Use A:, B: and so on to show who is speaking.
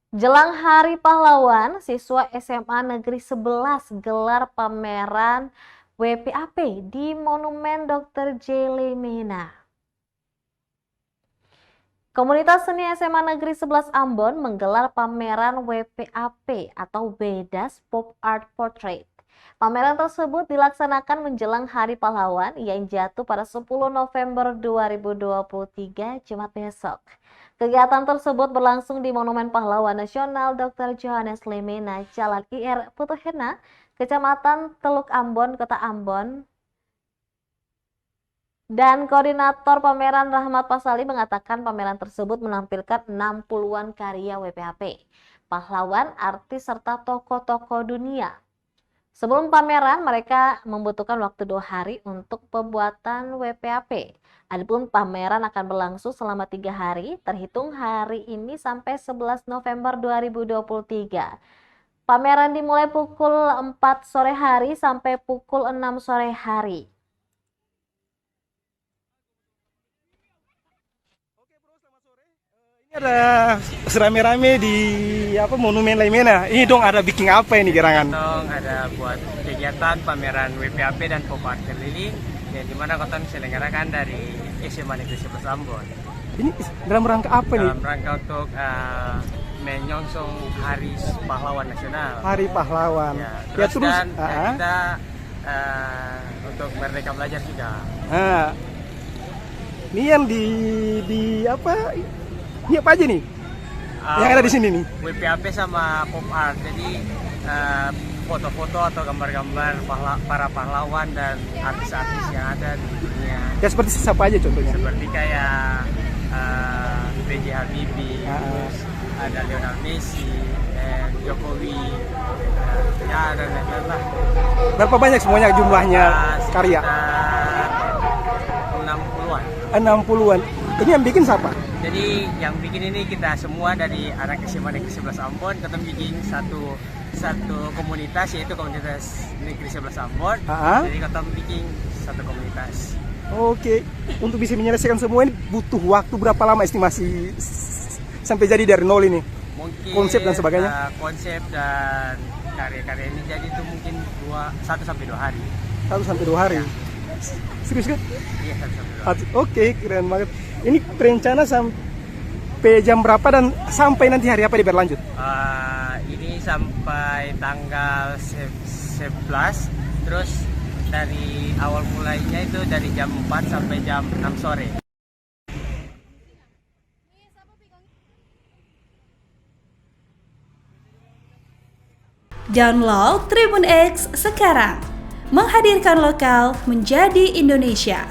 A: Jelang Hari Pahlawan, siswa SMA Negeri 11 gelar pameran WPAP di Monumen Dr. J. Lemena. Komunitas seni SMA Negeri 11 Ambon menggelar pameran WPAP atau Wedas Pop Art Portrait. Pameran tersebut dilaksanakan menjelang Hari Pahlawan yang jatuh pada 10 November 2023 Jumat besok. Kegiatan tersebut berlangsung di Monumen Pahlawan Nasional Dr. Johannes Lemena, Jalan IR Putuhena, Kecamatan Teluk Ambon, Kota Ambon. Dan koordinator pameran Rahmat Pasali mengatakan pameran tersebut menampilkan 60-an karya WPAP, pahlawan, artis, serta tokoh-tokoh dunia. Sebelum pameran, mereka membutuhkan waktu 2 hari untuk pembuatan WPAP. Adapun pameran akan berlangsung selama 3 hari, terhitung hari ini sampai 11 November 2023. Pameran dimulai pukul 4 sore hari sampai pukul 6 sore hari.
B: Ini ada serame-rame di Monumen Lemena. Ini dong ada bikin apa ini gerangan?
C: Kotong ada buat kegiatan pameran WPAP dan pop art keliling yang dimana Kotong diselenggarakan dari SMA Negeri 11 Ambon.
B: Ini dalam rangka apa nih?
C: Dalam rangka untuk menyongsong Hari Pahlawan Nasional.
B: Hari Pahlawan.
C: Ya, terus dan kita untuk Merdeka Belajar juga.
B: Ini yang di apa? Ini apa aja nih? Yang ada di sini nih?
C: WPAP sama pop art. Jadi foto-foto atau gambar-gambar para pahlawan dan artis-artis yang ada di dunia.
B: Ya seperti siapa aja contohnya?
C: Seperti kayak B.J. Habibie, terus ada Lionel Messi, dan Jokowi, ya dan lain-lain lah.
B: Berapa banyak semuanya jumlahnya karya?
C: 60-an.
B: 60-an. Ini yang bikin siapa?
C: Jadi yang bikin ini kita semua dari anak SMA Negeri 11 Ambon, kita bikin satu komunitas, yaitu komunitas Negeri 11 Ambon. Jadi kita bikin satu komunitas.
B: Oke, untuk bisa menyelesaikan semua ini butuh waktu berapa lama estimasi sampai jadi dari nol ini?
C: Mungkin
B: konsep dan sebagainya.
C: Konsep dan karya-karya ini jadi itu mungkin 1 sampai 2 hari.
B: 1 sampai 2 hari. Ya. Serius kan?
C: Iya, 1 sampai 2 hari.
B: Oke, keren banget. Ini perencana sampai jam berapa dan sampai nanti hari apa berlanjut?
C: Ini sampai tanggal 11, terus dari awal mulainya itu dari jam 4 sampai jam 6 sore.
D: Download Tribun X sekarang, menghadirkan lokal menjadi Indonesia.